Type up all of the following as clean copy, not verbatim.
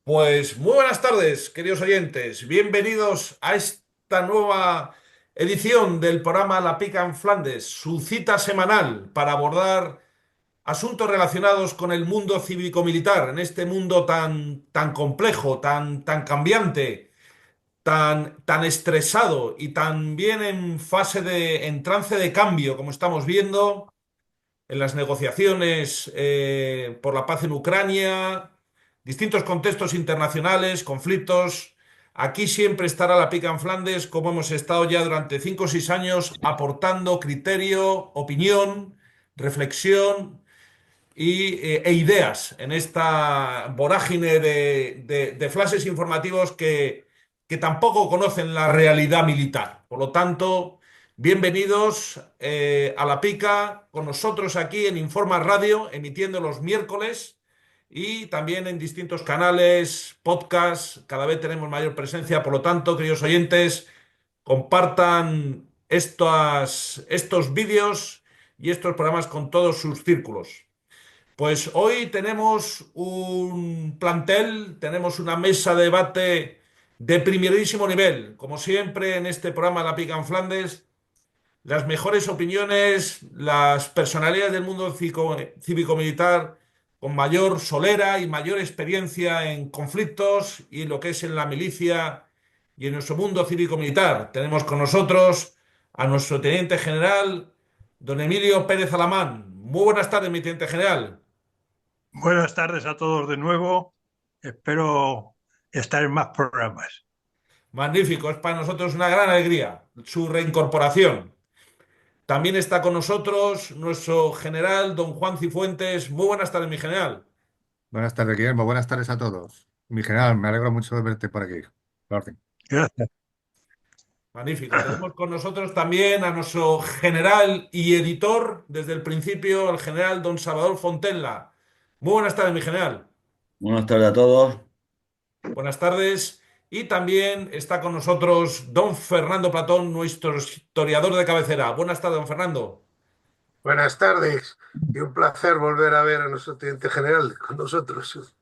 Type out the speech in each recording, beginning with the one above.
Pues muy buenas tardes, queridos oyentes. Bienvenidos a esta nueva edición del programa La Pica en Flandes, su cita semanal para abordar asuntos relacionados con el mundo cívico-militar, en este mundo tan complejo, tan cambiante, tan estresado y también en trance de cambio, como estamos viendo en las negociaciones por la paz en Ucrania, distintos contextos internacionales, conflictos. Aquí siempre estará la pica en Flandes, como hemos estado ya durante 5 o 6 años, aportando criterio, opinión, reflexión e ideas en esta vorágine de flashes informativos que tampoco conocen la realidad militar. Por lo tanto, bienvenidos a La Pica, con nosotros aquí en Informa Radio, emitiendo los miércoles y también en distintos canales, podcasts. Cada vez tenemos mayor presencia. Por lo tanto, queridos oyentes, compartan estos vídeos y estos programas con todos sus círculos. Pues hoy tenemos un plantel, tenemos una mesa de debate de primerísimo nivel. Como siempre en este programa La Pica en Flandes, las mejores opiniones, las personalidades del mundo cívico-militar con mayor solera y mayor experiencia en conflictos y lo que es en la milicia y en nuestro mundo cívico-militar. Tenemos con nosotros a nuestro teniente general, don Emilio Pérez Alamán. Muy buenas tardes, mi teniente general. Buenas tardes a todos de nuevo. Espero estar en más programas. Magnífico, es para nosotros una gran alegría su reincorporación. También está con nosotros nuestro general, don Juan Cifuentes. Muy buenas tardes, mi general. Buenas tardes, Guillermo. Buenas tardes a todos. Mi general, me alegro mucho de verte por aquí. La orden. Gracias. Magnífico. Tenemos con nosotros también a nuestro general y editor desde el principio, el general don Salvador Fontenla. Muy buenas tardes, mi general. Buenas tardes a todos. Buenas tardes. Y también está con nosotros don Fernando Platón, nuestro historiador de cabecera. Buenas tardes, don Fernando. Buenas tardes y un placer volver a ver a nuestro teniente general con nosotros.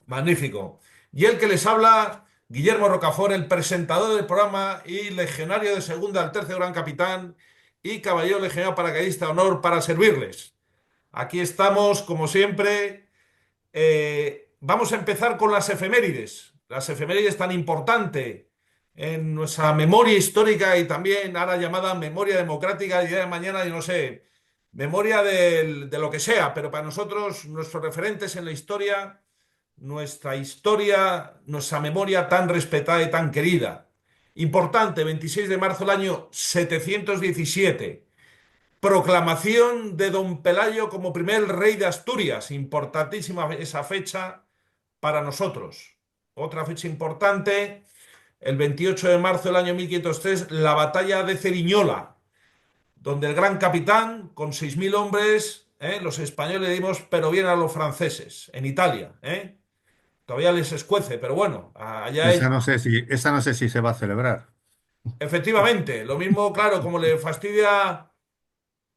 Magnífico. Y el que les habla, Guillermo Rocafort, el presentador del programa y legionario de segunda al tercer gran capitán y caballero legionario paracaidista de honor para servirles. Aquí estamos, como siempre. Vamos a empezar con las efemérides. Las efemérides tan importante en nuestra memoria histórica y también ahora llamada memoria democrática, y día de mañana, yo no sé, memoria de lo que sea, pero para nosotros, nuestros referentes en la historia, nuestra memoria tan respetada y tan querida. Importante, 26 de marzo del año 717. Proclamación de don Pelayo como primer rey de Asturias. Importantísima esa fecha para nosotros. Otra fecha importante, el 28 de marzo del año 1503, la batalla de Ceriñola, donde el gran capitán, con 6.000 hombres, los españoles le dimos, pero bien a los franceses, en Italia. Todavía les escuece, pero bueno, allá ellos. Esa no sé si se va a celebrar. Efectivamente, lo mismo, claro, como le fastidia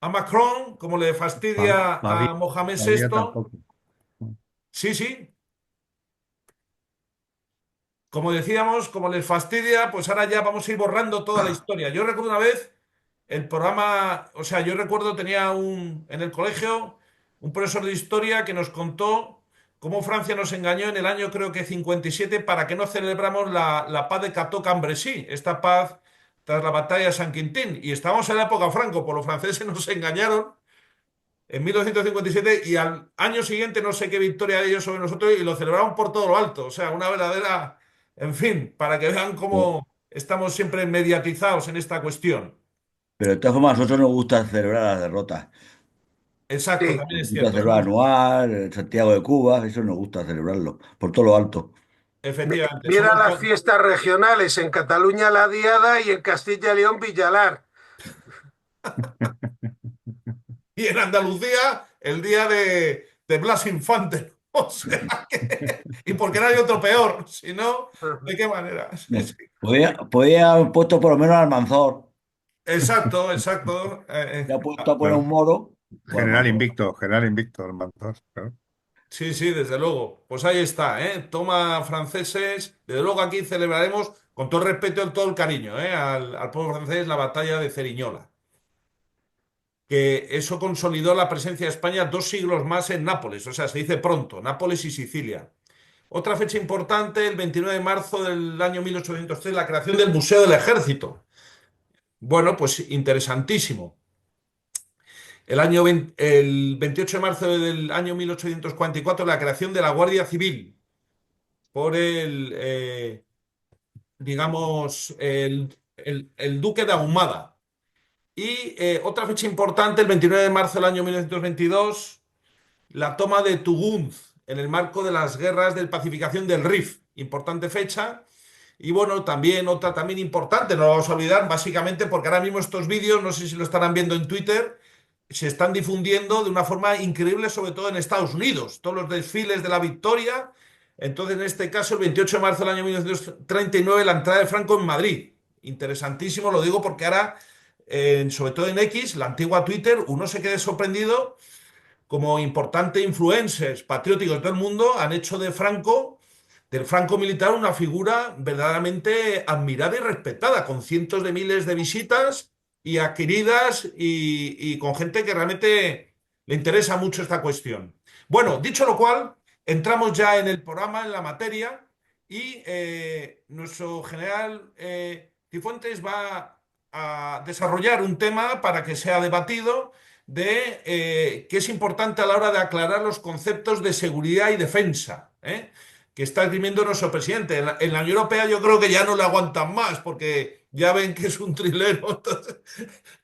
a Macron, como le fastidia Pavía, a Mohamed Pavía VI. tampoco. Sí, sí, como decíamos, como les fastidia, pues ahora ya vamos a ir borrando toda la historia. Yo recuerdo una vez el programa, o sea, yo recuerdo tenía en el colegio un profesor de historia que nos contó cómo Francia nos engañó en el año creo que 57 para que no celebramos la paz de Cateau-Cambrésis, esta paz tras la batalla de San Quintín. Y estábamos en la época Franco, por los franceses nos engañaron en 1957 y al año siguiente no sé qué victoria de ellos sobre nosotros y lo celebramos por todo lo alto. O sea, una verdadera, en fin, para que vean cómo estamos siempre mediatizados en esta cuestión. Pero de todas formas, a nosotros nos gusta celebrar las derrotas. Exacto, Sí, también Nos es gusta cierto. celebrar Anual, el Santiago de Cuba, eso nos gusta celebrarlo, por todo lo alto. Efectivamente, mira las fiestas regionales en Cataluña la Diada y en Castilla y León Villalar. y en Andalucía el día de Blas Infante. O sea y porque no hay otro peor, si no, ¿de qué manera? Sí, sí. Podía haber puesto por lo menos al Manzor. Exacto, exacto. Se ha puesto a poner un moro, pues General Almanzor. invicto, general invicto, el Manzor, claro. Sí, sí, desde luego. Pues ahí está, ¿eh? Toma franceses. Desde luego aquí celebraremos con todo el respeto y todo el cariño, ¿eh? Al pueblo francés la batalla de Ceriñola. Que eso consolidó la presencia de España 2 siglos más en Nápoles, o sea, se dice pronto, Nápoles y Sicilia. Otra fecha importante, el 29 de marzo del año 1803, la creación del Museo del Ejército. Bueno, pues interesantísimo. El 28 de marzo del año 1844, la creación de la Guardia Civil por digamos, el duque de Ahumada. Y otra fecha importante, el 29 de marzo del año 1922, la toma de Tugunz en el marco de las guerras de pacificación del Rif. Importante fecha. Y bueno, también otra también importante, no lo vamos a olvidar, básicamente porque ahora mismo estos vídeos, no sé si lo estarán viendo en Twitter, se están difundiendo de una forma increíble, sobre todo en Estados Unidos, todos los desfiles de la victoria. Entonces, en este caso, el 28 de marzo del año 1939, la entrada de Franco en Madrid. Interesantísimo, lo digo porque ahora, sobre todo en X, la antigua Twitter, uno se queda sorprendido como importantes influencers patrióticos del mundo han hecho del Franco militar, una figura verdaderamente admirada y respetada, con cientos de miles de visitas y adquiridas y con gente que realmente le interesa mucho esta cuestión. Bueno, dicho lo cual, entramos ya en el programa, en la materia, y nuestro general Cifuentes va a desarrollar un tema para que sea debatido de qué es importante a la hora de aclarar los conceptos de seguridad y defensa, ¿eh? Que está esgrimiendo nuestro presidente. En la Unión Europea yo creo que ya no le aguantan más porque ya ven que es un trilero. Entonces,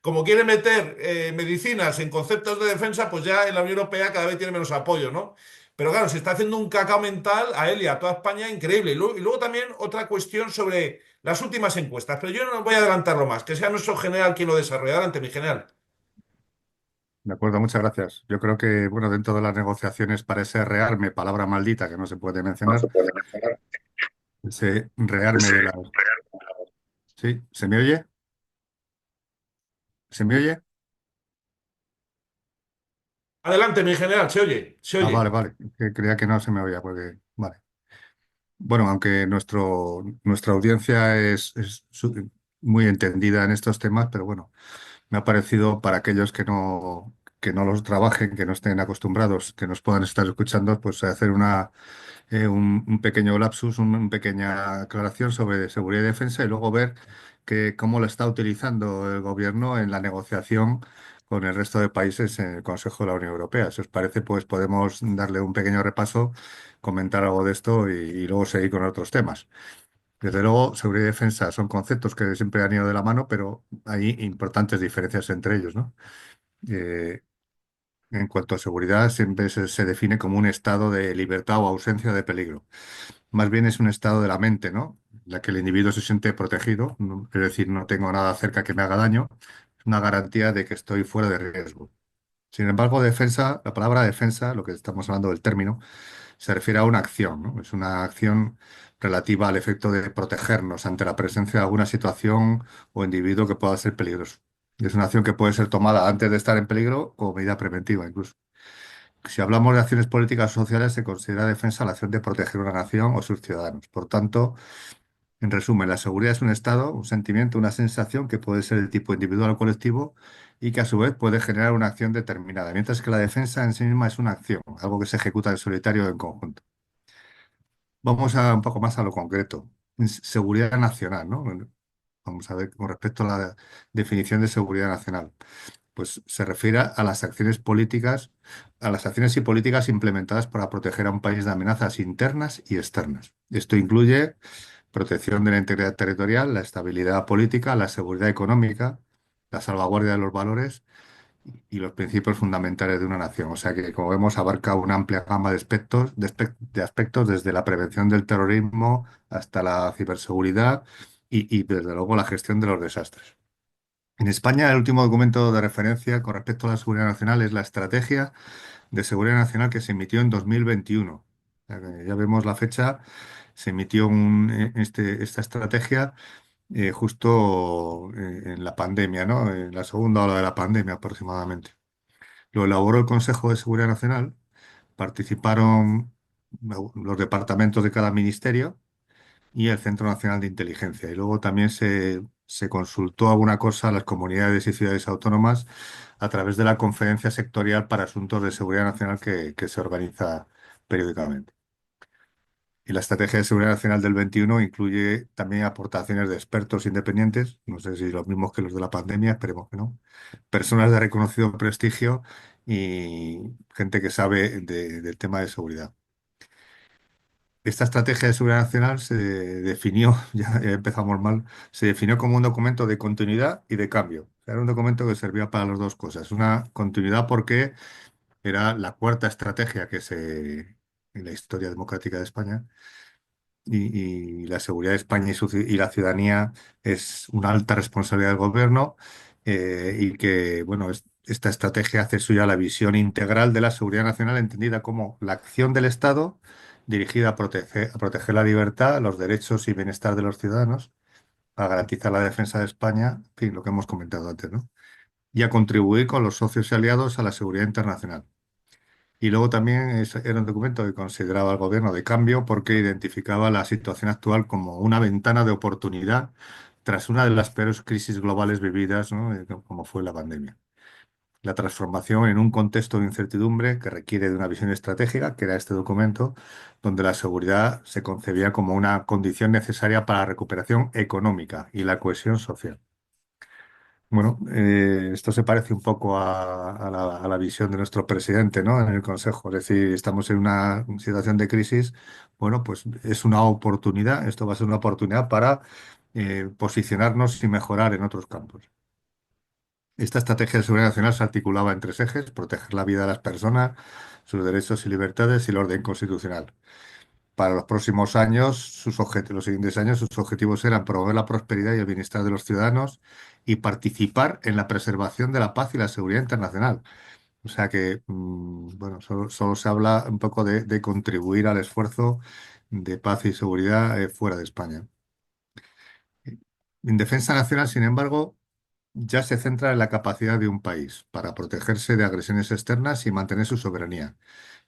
como quiere meter medicinas en conceptos de defensa, pues ya en la Unión Europea cada vez tiene menos apoyo, ¿no? Pero claro, se está haciendo un cacao mental a él y a toda España increíble. Y luego también otra cuestión sobre las últimas encuestas, pero yo no voy a adelantarlo más, que sea nuestro general quien lo desarrolle. Adelante, mi general. De acuerdo, muchas gracias. Yo creo que, bueno, dentro de las negociaciones para ese rearme, palabra maldita que no se puede No se mencionar, puede mencionar. ese rearme de la... ¿Sí? ¿Se me oye? ¿Se me oye? Adelante, mi general, se oye, se Ah, vale, oye. vale. Que creía que no se me oía, porque... Vale. Bueno, aunque nuestra audiencia es muy entendida en estos temas, pero bueno, me ha parecido para aquellos que no los trabajen, que no estén acostumbrados, que nos puedan estar escuchando, pues hacer un pequeño lapsus, una pequeña aclaración sobre seguridad y defensa y luego ver cómo lo está utilizando el gobierno en la negociación con el resto de países en el Consejo de la Unión Europea. Si os parece, pues podemos darle un pequeño repaso, comentar algo de esto y luego seguir con otros temas. Desde luego, seguridad y defensa son conceptos que siempre han ido de la mano, pero hay importantes diferencias entre ellos, ¿no? Eh, en cuanto a seguridad, siempre se define como un estado de libertad o ausencia de peligro. Más bien es un estado de la mente, ¿no? En la que el individuo se siente protegido, es decir, no tengo nada cerca que me haga daño, es una garantía de que estoy fuera de riesgo. Sin embargo, defensa, la palabra defensa, lo que estamos hablando del término, se refiere a una acción, ¿no? Es una acción relativa al efecto de protegernos ante la presencia de alguna situación o individuo que pueda ser peligroso. Y es una acción que puede ser tomada antes de estar en peligro como medida preventiva incluso. Si hablamos de acciones políticas o sociales, se considera defensa la acción de proteger una nación o sus ciudadanos. Por tanto, en resumen, la seguridad es un estado, un sentimiento, una sensación que puede ser de tipo individual o colectivo y que a su vez puede generar una acción determinada, mientras que la defensa en sí misma es una acción, algo que se ejecuta en solitario o en conjunto. Vamos a un poco más a lo concreto. Seguridad nacional, ¿no? Vamos a ver con respecto a la definición de seguridad nacional. Pues se refiere a las acciones políticas, a las acciones y políticas implementadas para proteger a un país de amenazas internas y externas. Esto incluye protección de la integridad territorial, la estabilidad política, la seguridad económica, la salvaguardia de los valores y los principios fundamentales de una nación. O sea que, como vemos, abarca una amplia gama de aspectos desde la prevención del terrorismo hasta la ciberseguridad y, desde luego, la gestión de los desastres. En España, el último documento de referencia con respecto a la seguridad nacional es la Estrategia de Seguridad Nacional que se emitió en 2021. O sea que ya vemos la fecha, se emitió esta estrategia justo en la pandemia, ¿no? En la segunda ola de la pandemia aproximadamente. Lo elaboró el Consejo de Seguridad Nacional Participaron los departamentos de cada ministerio y el Centro Nacional de Inteligencia. Y luego también se consultó alguna cosa a las comunidades y ciudades autónomas a través de la Conferencia Sectorial para Asuntos de Seguridad Nacional que se organiza periódicamente. Y la Estrategia de Seguridad Nacional del 21 incluye también aportaciones de expertos independientes, no sé si los mismos que los de la pandemia, esperemos que no, personas de reconocido prestigio y gente que sabe del tema de seguridad. Esta estrategia de seguridad nacional se definió, ya empezamos mal, se definió como un documento de continuidad y de cambio. O sea, era un documento que servía para las dos cosas. Una continuidad porque era la cuarta estrategia en la historia democrática de España y la seguridad de España y la ciudadanía es una alta responsabilidad del gobierno y que, bueno, esta estrategia hace suya la visión integral de la seguridad nacional entendida como la acción del Estado dirigida a proteger la libertad, los derechos y bienestar de los ciudadanos, a garantizar la defensa de España, en fin, lo que hemos comentado antes, ¿no? Y a contribuir con los socios y aliados a la seguridad internacional. Y luego también era un documento que consideraba al gobierno de cambio porque identificaba la situación actual como una ventana de oportunidad tras una de las peores crisis globales vividas, ¿no? Como fue la pandemia. La transformación en un contexto de incertidumbre que requiere de una visión estratégica, que era este documento, donde la seguridad se concebía como una condición necesaria para la recuperación económica y la cohesión social. Bueno, esto se parece un poco a la visión de nuestro presidente, ¿no? En el Consejo. Es decir, estamos en una situación de crisis. Bueno, pues es una oportunidad. Esto va a ser una oportunidad para posicionarnos y mejorar en otros campos. Esta estrategia de seguridad nacional se articulaba en tres ejes: proteger la vida de las personas, sus derechos y libertades y el orden constitucional. Para los próximos años, los siguientes años, sus objetivos eran promover la prosperidad y el bienestar de los ciudadanos y participar en la preservación de la paz y la seguridad internacional. O sea que, bueno, solo se habla un poco de contribuir al esfuerzo de paz y seguridad fuera de España. En defensa nacional, sin embargo, ya se centra en la capacidad de un país para protegerse de agresiones externas y mantener su soberanía.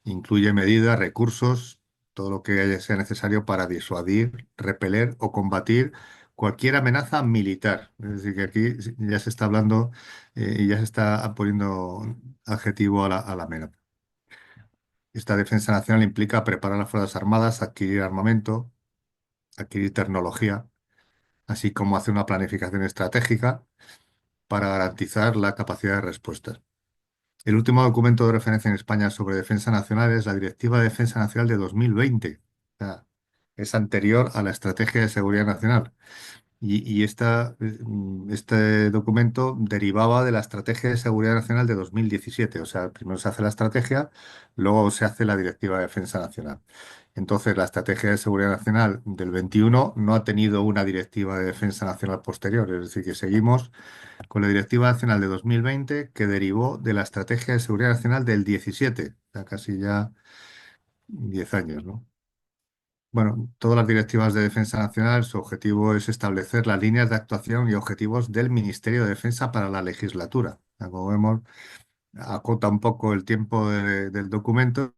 Incluye medidas, recursos, todo lo que sea necesario para disuadir, repeler o combatir cualquier amenaza militar. Es decir, que aquí ya se está hablando y ya se está poniendo adjetivo a la amenaza. Esta defensa nacional implica preparar las Fuerzas Armadas, adquirir armamento, adquirir tecnología, así como hacer una planificación estratégica para garantizar la capacidad de respuesta. El último documento de referencia en España sobre defensa nacional es la Directiva de Defensa Nacional de 2020. O sea, es anterior a la Estrategia de Seguridad Nacional. Este documento derivaba de la Estrategia de Seguridad Nacional de 2017. O sea, primero se hace la estrategia, luego se hace la Directiva de Defensa Nacional. Entonces, la Estrategia de Seguridad Nacional del 21 no ha tenido una Directiva de Defensa Nacional posterior. Es decir, que seguimos con la Directiva Nacional de 2020 que derivó de la Estrategia de Seguridad Nacional del 17, ya casi ya 10 años, ¿no? Bueno, todas las directivas de defensa nacional, su objetivo es establecer las líneas de actuación y objetivos del Ministerio de Defensa para la legislatura. Ya, como vemos, acota un poco el tiempo del documento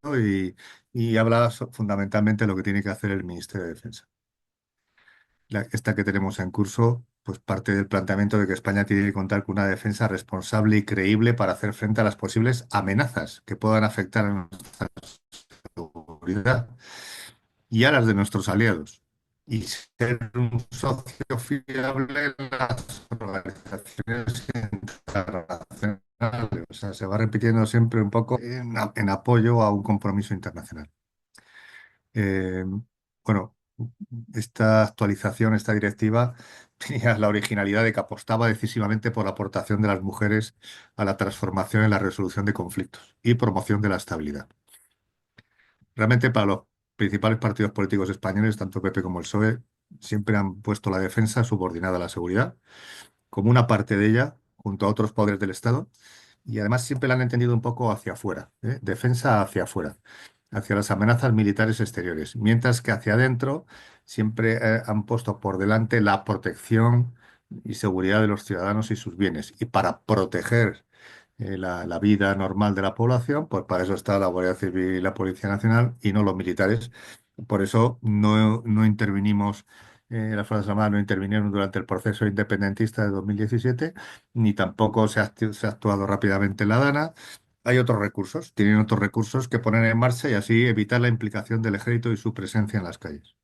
y habla fundamentalmente de lo que tiene que hacer el Ministerio de Defensa. Esta que tenemos en curso, pues parte del planteamiento de que España tiene que contar con una defensa responsable y creíble para hacer frente a las posibles amenazas que puedan afectar a nuestra seguridad y a las de nuestros aliados. Y ser un socio fiable en las organizaciones internacionales. O sea, se va repitiendo siempre un poco en apoyo a un compromiso internacional. Eh, bueno, esta actualización, esta directiva, tenía la originalidad de que apostaba decisivamente por la aportación de las mujeres a la transformación en la resolución de conflictos y promoción de la estabilidad. Realmente para los principales partidos políticos españoles, tanto PP como el PSOE, siempre han puesto la defensa subordinada a la seguridad como una parte de ella, junto a otros poderes del Estado, y además siempre la han entendido un poco hacia afuera, ¿eh? Defensa hacia afuera, hacia las amenazas militares exteriores, mientras que hacia adentro siempre han puesto por delante la protección y seguridad de los ciudadanos y sus bienes. Y para proteger la vida normal de la población, pues para eso está la Guardia Civil y la Policía Nacional y no los militares. Por eso no intervinimos, las Fuerzas Armadas no intervinieron durante el proceso independentista de 2017, ni tampoco se ha actuado rápidamente en la Dana. Hay otros recursos, tienen otros recursos que poner en marcha y así evitar la implicación del ejército y su presencia en las calles.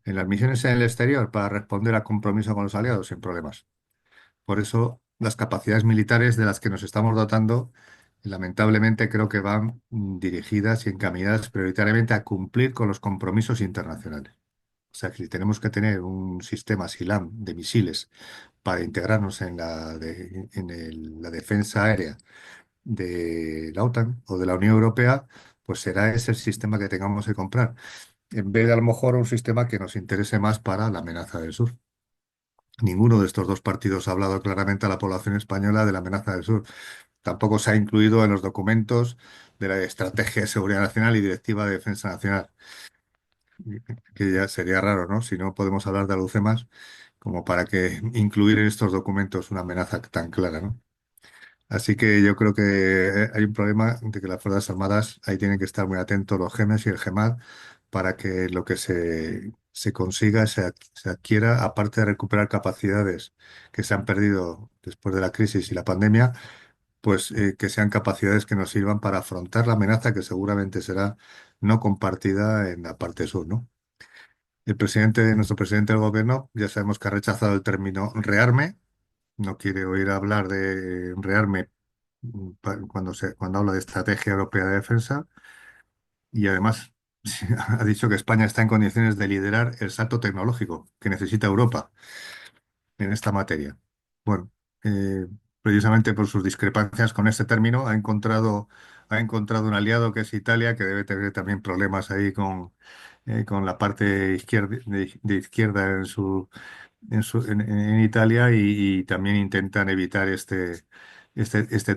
En las misiones en el exterior, para responder a compromiso con los aliados, sin problemas. Por eso, las capacidades militares de las que nos estamos dotando, lamentablemente, creo que van dirigidas y encaminadas prioritariamente a cumplir con los compromisos internacionales. O sea, que si tenemos que tener un sistema SILAM de misiles para integrarnos la defensa aérea de la OTAN o de la Unión Europea, pues será ese el sistema que tengamos que comprar, en vez de a lo mejor un sistema que nos interese más para la amenaza del sur. Ninguno de estos dos partidos ha hablado claramente a la población española de la amenaza del sur. Tampoco se ha incluido en los documentos de la Estrategia de Seguridad Nacional y Directiva de Defensa Nacional, que ya sería raro, ¿no? Si no podemos hablar de alucemas, como para que incluir en estos documentos una amenaza tan clara, ¿no? Así que yo creo que hay un problema de que las Fuerzas Armadas ahí tienen que estar muy atentos los GEMES y el GEMAT para que lo que se consiga se adquiera, aparte de recuperar capacidades que se han perdido después de la crisis y la pandemia, pues que sean capacidades que nos sirvan para afrontar la amenaza que seguramente será no compartida en la parte sur, ¿no? Nuestro presidente del gobierno, ya sabemos que ha rechazado el término rearme, no quiere oír hablar de rearme cuando habla de estrategia europea de defensa y además ha dicho que España está en condiciones de liderar el salto tecnológico que necesita Europa en esta materia. Bueno, eh, precisamente por sus discrepancias con este término ha encontrado un aliado que es Italia, que debe tener también problemas ahí con la parte izquierda, de izquierda en Italia y también intentan evitar este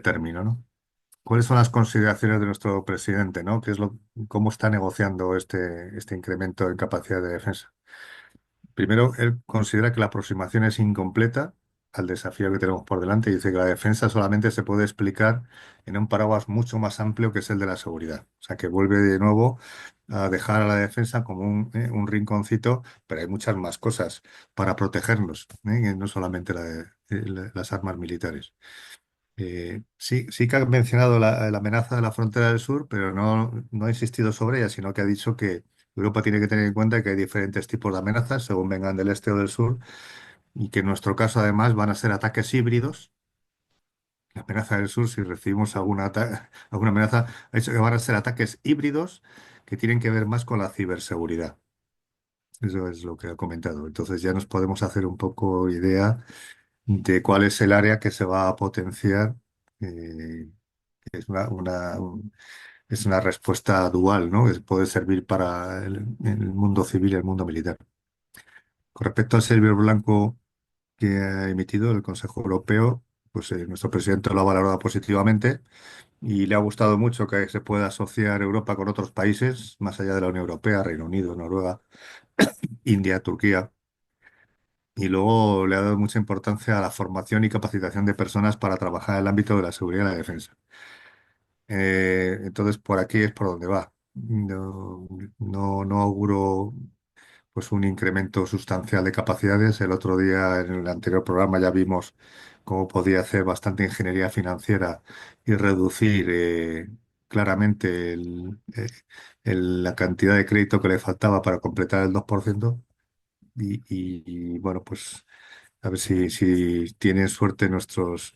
término, ¿no? ¿Cuáles son las consideraciones de nuestro presidente, ¿no? ¿Cómo está negociando este incremento en capacidad de defensa? Primero, él considera que la aproximación es incompleta al desafío que tenemos por delante y dice que la defensa solamente se puede explicar en un paraguas mucho más amplio que es el de la seguridad. O sea, que vuelve de nuevo a dejar a la defensa como un rinconcito, pero hay muchas más cosas para protegernos, ¿eh? No solamente las armas militares. Sí que ha mencionado la amenaza de la frontera del sur, pero no ha insistido sobre ella, sino que ha dicho que Europa tiene que tener en cuenta que hay diferentes tipos de amenazas según vengan del este o del sur y que en nuestro caso además van a ser ataques híbridos. La amenaza del sur, si recibimos alguna amenaza, ha dicho que van a ser ataques híbridos que tienen que ver más con la ciberseguridad. Eso es lo que ha comentado. Entonces ya nos podemos hacer un poco idea de cuál es el área que se va a potenciar. eh, es una respuesta dual, ¿no? Puede servir para el mundo civil y el mundo militar. Con respecto al Servio Blanco que ha emitido el Consejo Europeo, pues nuestro presidente lo ha valorado positivamente y le ha gustado mucho que se pueda asociar Europa con otros países, más allá de la Unión Europea, Reino Unido, Noruega, India, Turquía. Y luego le ha dado mucha importancia a la formación y capacitación de personas para trabajar en el ámbito de la seguridad y la defensa. Entonces, por aquí es por donde va. No auguro pues un incremento sustancial de capacidades. El otro día, en el anterior programa, ya vimos cómo podía hacer bastante ingeniería financiera y reducir claramente la cantidad de crédito que le faltaba para completar el 2%. Bueno, pues a ver si tienen suerte nuestros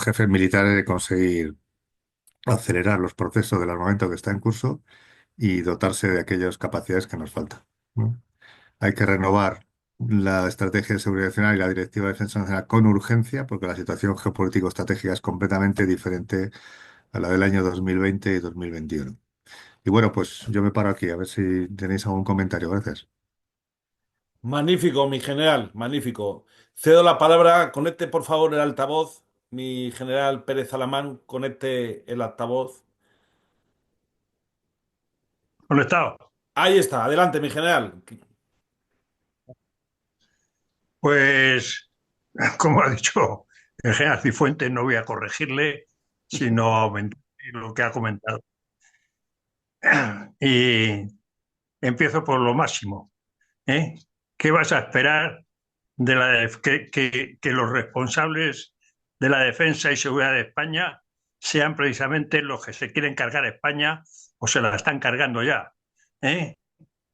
jefes militares de conseguir acelerar los procesos del armamento que está en curso y dotarse de aquellas capacidades que nos faltan, ¿no? Hay que renovar la estrategia de seguridad nacional y la directiva de defensa nacional con urgencia, porque la situación geopolítico-estratégica es completamente diferente a la del año 2020 y 2021. Y bueno, pues yo me paro aquí, a ver si tenéis algún comentario. Gracias. Magnífico, mi general, magnífico. Cedo la palabra, conecte por favor el altavoz. Mi general Pérez Alamán, conecte el altavoz. Conectado. Ahí está, adelante, mi general. Pues, como ha dicho el general Cifuentes no voy a corregirle, sino aumentar lo que ha comentado. Y empiezo por lo máximo. ¿Eh? ¿Qué vas a esperar de que los responsables de la defensa y seguridad de España sean precisamente los que se quieren cargar a España o se la están cargando ya? ¿Eh?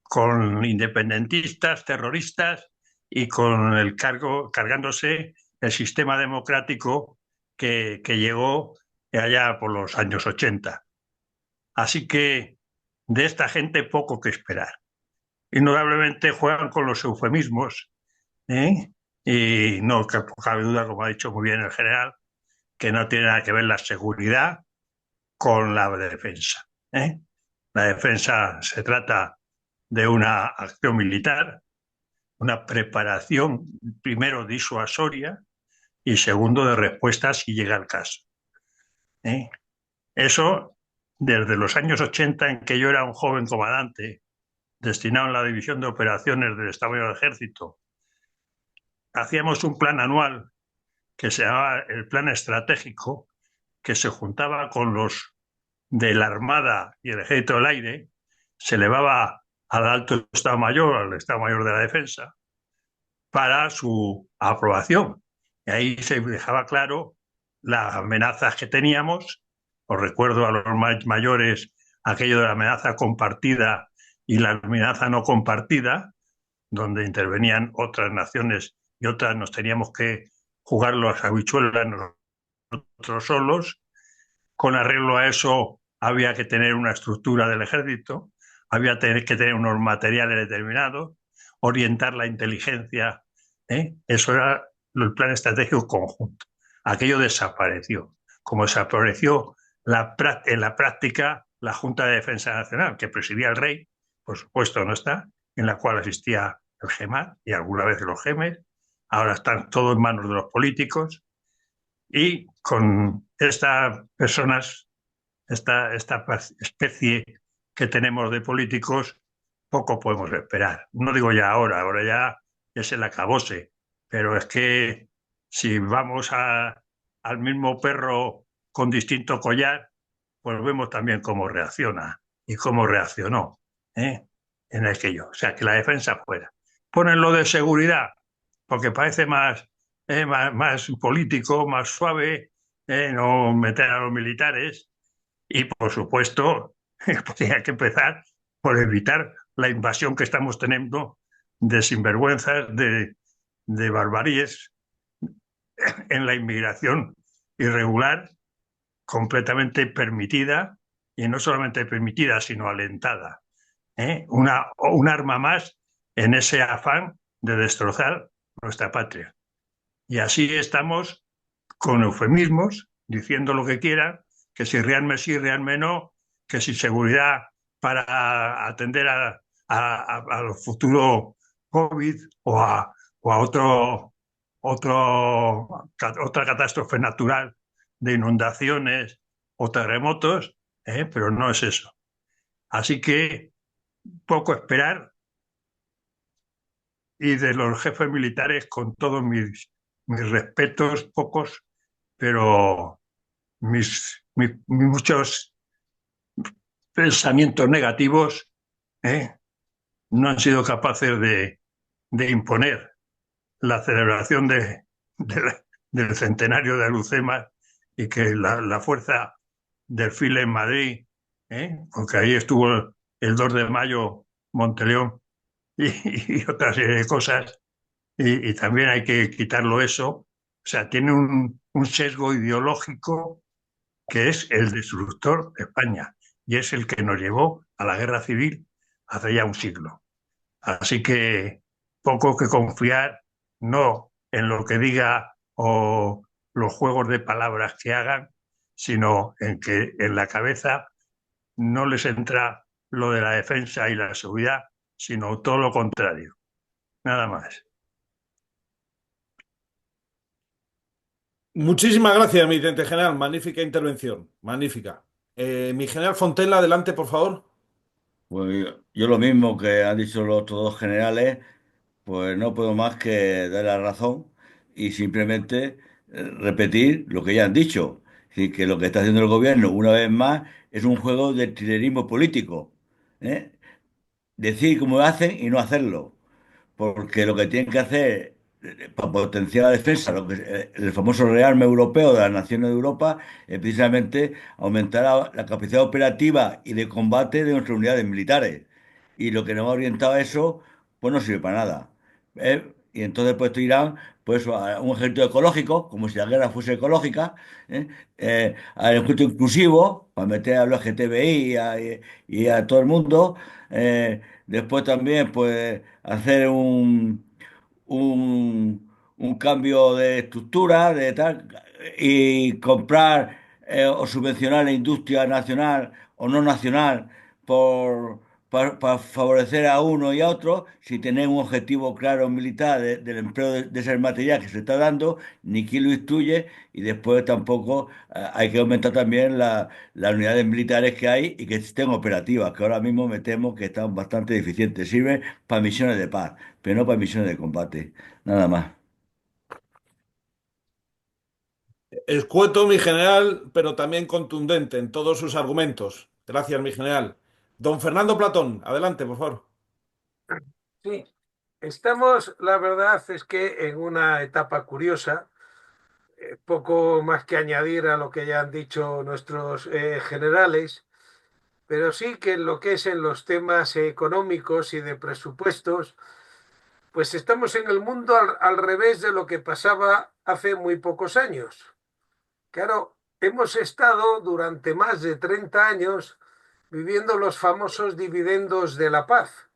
Con independentistas, terroristas y con el cargándose el sistema democrático que llegó allá por los años 80. Así que de esta gente poco que esperar. Indudablemente juegan con los eufemismos, ¿eh? Y no cabe duda, como ha dicho muy bien el general, que no tiene nada que ver la seguridad con la defensa, ¿eh? La defensa se trata de una acción militar, una preparación, primero disuasoria y segundo de respuesta si llega el caso, ¿eh? Eso desde los años 80, en que yo era un joven comandante destinado en la División de Operaciones del Estado Mayor del Ejército, hacíamos un plan anual que se llamaba el Plan Estratégico, que se juntaba con los de la Armada y el Ejército del Aire, se elevaba al alto Estado Mayor, al Estado Mayor de la Defensa, para su aprobación. Y ahí se dejaba claro las amenazas que teníamos. Os recuerdo a los mayores aquello de la amenaza compartida y la amenaza no compartida, donde intervenían otras naciones y otras nos teníamos que jugar las habichuelas nosotros solos. Con arreglo a eso había que tener una estructura del ejército, había que tener unos materiales determinados, orientar la inteligencia, ¿eh? Eso era el plan estratégico conjunto. Aquello desapareció. Como desapareció en la práctica la Junta de Defensa Nacional, que presidía el rey, por supuesto no está, en la cual asistía el GEMAT y alguna vez los GEMES, ahora están todos en manos de los políticos, y con estas personas, esta especie que tenemos de políticos, poco podemos esperar. No digo ya ahora ya es el acabose, pero es que si vamos al mismo perro con distinto collar, pues vemos también cómo reacciona y cómo reaccionó, ¿eh? En aquello. O sea, que la defensa fuera. Ponen lo de seguridad, porque parece más político, más suave, no meter a los militares. Y, por supuesto, tenía que empezar por evitar la invasión que estamos teniendo de sinvergüenzas, de barbaries en la inmigración irregular, completamente permitida, y no solamente permitida, sino alentada, ¿eh? Un arma más en ese afán de destrozar nuestra patria. Y así estamos con eufemismos, diciendo lo que quieran, que si realme sí, realme no, que si seguridad para atender al futuro COVID o a otra catástrofe natural de inundaciones o terremotos, pero no es eso. Así que poco esperar, y de los jefes militares, con todos mis respetos, pocos, pero muchos pensamientos negativos, ¿eh? No han sido capaces de imponer la celebración del centenario de Alucemas y que la fuerza del file en Madrid, porque ahí estuvo el 2 de mayo Monteleón y otra serie de cosas, y también hay que quitarlo eso. O sea, tiene un sesgo ideológico que es el destructor de España y es el que nos llevó a la guerra civil hace ya un siglo. Así que poco que confiar, no en lo que diga o los juegos de palabras que hagan, sino en que en la cabeza no les entra lo de la defensa y la seguridad, sino todo lo contrario. Nada más. Muchísimas gracias, mi teniente general. Magnífica intervención. Magnífica. Mi general Fontella, adelante, por favor. Pues yo lo mismo que han dicho los otros dos generales, pues no puedo más que dar la razón y simplemente repetir lo que ya han dicho. Es decir, que lo que está haciendo el gobierno, una vez más, es un juego de trilerismo político. ¿Eh? Decir cómo hacen y no hacerlo. Porque lo que tienen que hacer para potenciar la defensa, el famoso rearme europeo de las naciones de Europa, es precisamente aumentar la capacidad operativa y de combate de nuestras unidades militares. Y lo que nos ha orientado a eso, pues no sirve para nada. Y entonces, pues irán pues, a un ejército ecológico, como si la guerra fuese ecológica, ¿eh? Al ejército inclusivo, para meter a los LGTBI y a todo el mundo. Después también, pues, hacer un cambio de estructura, de tal, y comprar o subvencionar la industria nacional o no nacional por, para favorecer a uno y a otro, si tener un objetivo claro militar del empleo de ese material que se está dando, ni quién lo instruye, y después tampoco hay que aumentar también las unidades militares que hay y que estén operativas, que ahora mismo me temo que están bastante deficientes. Sirven para misiones de paz, pero no para misiones de combate. Nada más. Escueto, mi general, pero también contundente en todos sus argumentos. Gracias, mi general. Don Fernando Platón, adelante, por favor. Sí, estamos, la verdad es que en una etapa curiosa, poco más que añadir a lo que ya han dicho nuestros generales, pero sí que en lo que es en los temas económicos y de presupuestos, pues estamos en el mundo al revés de lo que pasaba hace muy pocos años. Claro, hemos estado durante más de 30 años viviendo los famosos dividendos de la paz.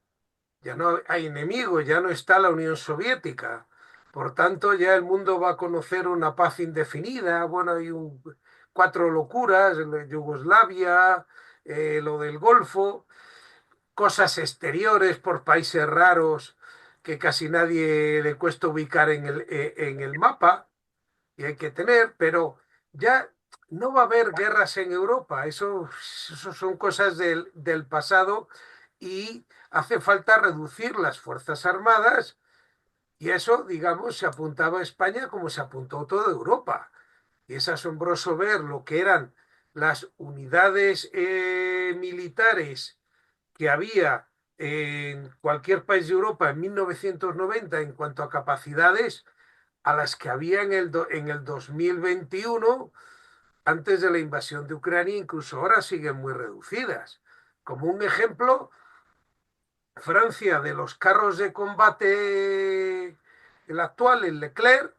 Ya no hay enemigos, ya no está la Unión Soviética. Por tanto, ya el mundo va a conocer una paz indefinida. Bueno, hay cuatro locuras, Yugoslavia, lo del Golfo, cosas exteriores por países raros que casi nadie le cuesta ubicar en el mapa y hay que tener, pero ya no va a haber guerras en Europa. Eso son cosas del pasado y hace falta reducir las Fuerzas Armadas y eso, digamos, se apuntaba a España como se apuntó toda Europa. Y es asombroso ver lo que eran las unidades militares que había en cualquier país de Europa en 1990 en cuanto a capacidades a las que había en el 2021 antes de la invasión de Ucrania, incluso ahora siguen muy reducidas. Como un ejemplo, Francia de los carros de combate, el actual, el Leclerc,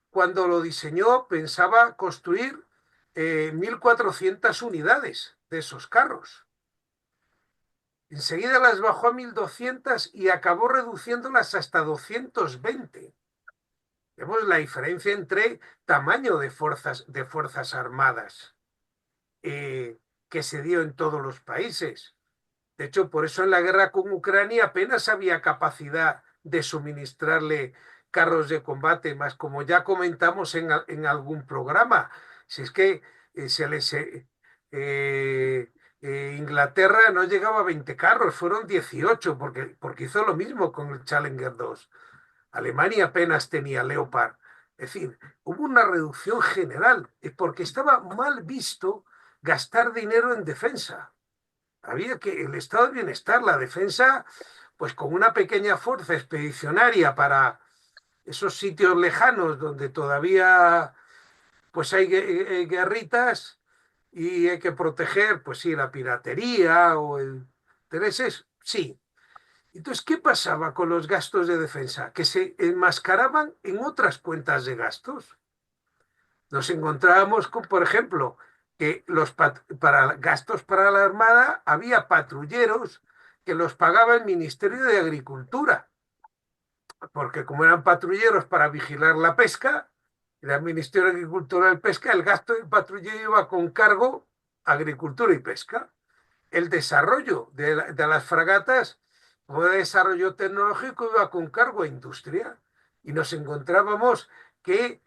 cuando lo diseñó pensaba construir 1.400 unidades de esos carros. Enseguida las bajó a 1.200 y acabó reduciéndolas hasta 220. Vemos la diferencia entre tamaño de fuerzas armadas que se dio en todos los países. De hecho, por eso en la guerra con Ucrania apenas había capacidad de suministrarle carros de combate, más como ya comentamos en algún programa. Si es que se les, Inglaterra no llegaba a 20 carros, fueron 18, porque hizo lo mismo con el Challenger 2. Alemania apenas tenía Leopard. Es decir, hubo una reducción general, porque estaba mal visto gastar dinero en defensa. Había que el estado de bienestar, la defensa, pues con una pequeña fuerza expedicionaria para esos sitios lejanos donde todavía pues hay guerritas y hay que proteger, pues sí, la piratería o el intereses, sí. Entonces, ¿qué pasaba con los gastos de defensa? Que se enmascaraban en otras cuentas de gastos. Nos encontrábamos con, por ejemplo, que para gastos para la Armada había patrulleros que los pagaba el Ministerio de Agricultura, porque como eran patrulleros para vigilar la pesca, era el Ministerio de Agricultura y Pesca, el gasto del patrullero iba con cargo a Agricultura y Pesca. El desarrollo de las fragatas como desarrollo tecnológico iba con cargo a industria y nos encontrábamos que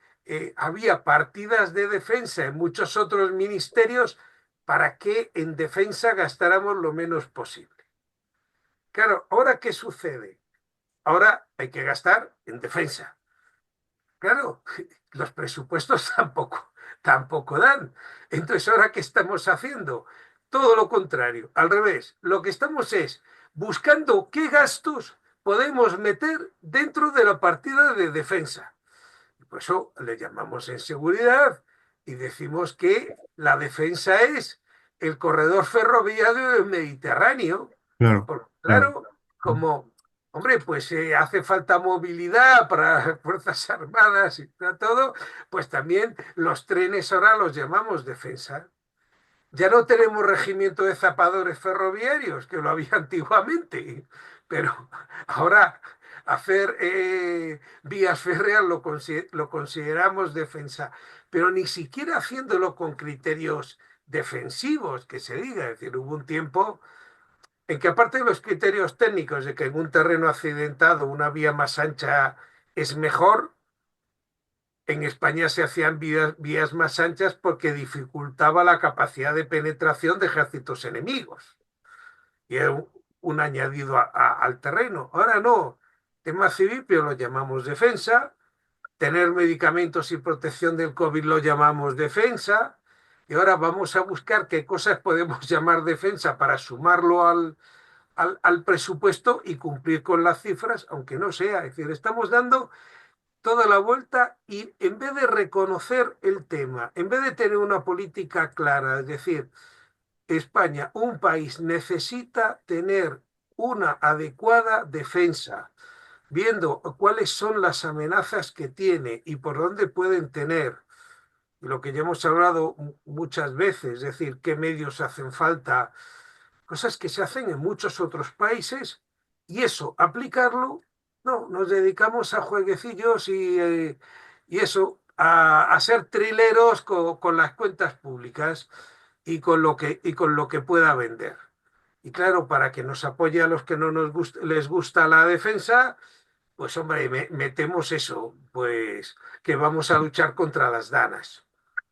había partidas de defensa en muchos otros ministerios para que en defensa gastáramos lo menos posible. Claro, ¿ahora qué sucede? Ahora hay que gastar en defensa. claro, los presupuestos tampoco dan. Entonces, ¿ahora qué estamos haciendo? Todo lo contrario, al revés. Lo que estamos es buscando qué gastos podemos meter dentro de la partida de defensa. Por eso le llamamos en seguridad y decimos que la defensa es el corredor ferroviario del Mediterráneo. Claro, Porque, claro. claro, como, hombre, pues hace falta movilidad para las Fuerzas Armadas y para todo, pues también los trenes ahora los llamamos defensa. Ya no tenemos regimiento de zapadores ferroviarios, que lo había antiguamente, pero ahora hacer vías férreas lo consideramos defensa, pero ni siquiera haciéndolo con criterios defensivos, que se diga. Es decir, hubo un tiempo en que aparte de los criterios técnicos de que en un terreno accidentado una vía más ancha es mejor, en España se hacían vías más anchas porque dificultaba la capacidad de penetración de ejércitos enemigos. Y era un añadido al terreno. Ahora no. Tema civil, pero lo llamamos defensa. Tener medicamentos y protección del COVID lo llamamos defensa. Y ahora vamos a buscar qué cosas podemos llamar defensa para sumarlo al presupuesto y cumplir con las cifras, aunque no sea. Es decir, estamos dando toda la vuelta y en vez de reconocer el tema, en vez de tener una política clara, es decir, España, un país, necesita tener una adecuada defensa, viendo cuáles son las amenazas que tiene y por dónde pueden tener, lo que ya hemos hablado muchas veces, es decir, qué medios hacen falta, cosas que se hacen en muchos otros países, y eso, aplicarlo, no, nos dedicamos a jueguecillos y eso, a ser trileros con las cuentas públicas y con lo que pueda vender. Y claro, para que nos apoye a los que no les gusta la defensa, pues hombre, metemos eso, pues que vamos a luchar contra las danas.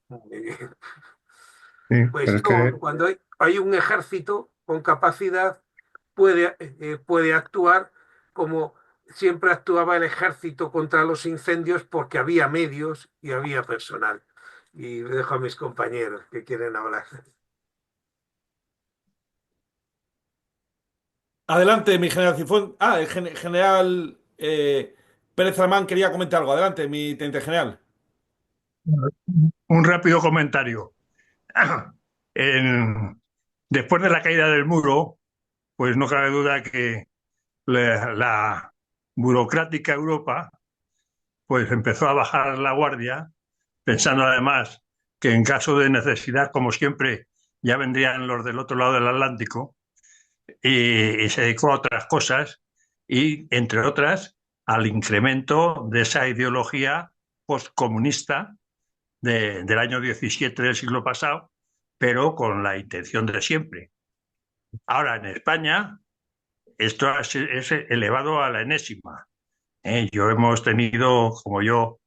Muy bien. Sí, pero Pues es no, que cuando hay un ejército con capacidad, puede actuar como siempre actuaba el ejército contra los incendios porque había medios y había personal. Y dejo a mis compañeros que quieren hablar. Adelante, mi general Cifón. Ah, el general Pérez Alamán quería comentar algo. Adelante, mi teniente general. Un rápido comentario. En- Después de la caída del muro, pues no cabe duda que la burocrática Europa pues empezó a bajar la guardia, pensando además que en caso de necesidad, como siempre, ya vendrían los del otro lado del Atlántico, y se dedicó a otras cosas, y entre otras al incremento de esa ideología postcomunista del año 17 del siglo pasado, pero con la intención de siempre. Ahora, en España, esto es elevado a la enésima. Yo hemos tenido, como yo,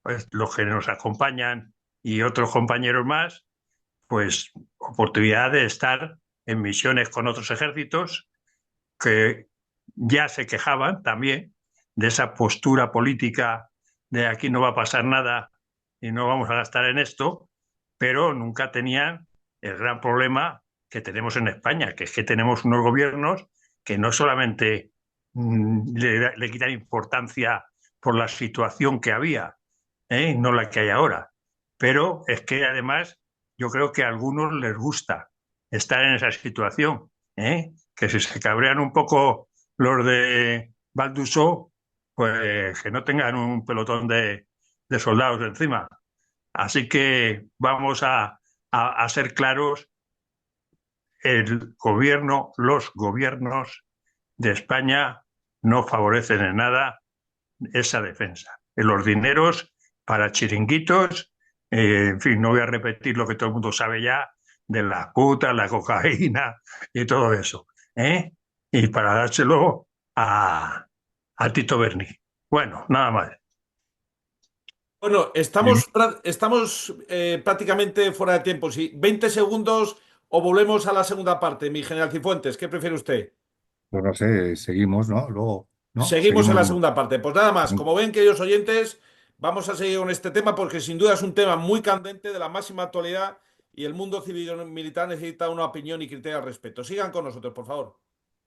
pues, los que nos acompañan y otros compañeros más, pues oportunidad de estar en misiones con otros ejércitos que ya se quejaban también de esa postura política de aquí no va a pasar nada y no vamos a gastar en esto, pero nunca tenían el gran problema que tenemos en España, que es que tenemos unos gobiernos que no solamente le quitan importancia por la situación que había, no la que hay ahora, pero es que además yo creo que a algunos les gusta estar en esa situación, que si se cabrean un poco los de Valdusó, pues que no tengan un pelotón de soldados encima. Así que vamos a ser claros, el gobierno, los gobiernos de España no favorecen en nada esa defensa. Los dineros para chiringuitos, en fin, no voy a repetir lo que todo el mundo sabe ya de la puta, la cocaína y todo eso, ¿eh? Y para dárselo a Tito Berni. Bueno, nada más. Bueno, estamos prácticamente fuera de tiempo. Sí, 20 segundos o volvemos a la segunda parte, mi general Cifuentes. ¿Qué prefiere usted? pues no sé, seguimos, ¿no? Luego, ¿no? Seguimos en Seguimos. la segunda parte. Pues nada más, como ven, queridos oyentes, vamos a seguir con este tema porque sin duda es un tema muy candente, de la máxima actualidad, y el mundo civil y militar necesita una opinión y criterio al respecto. Sigan con nosotros, por favor.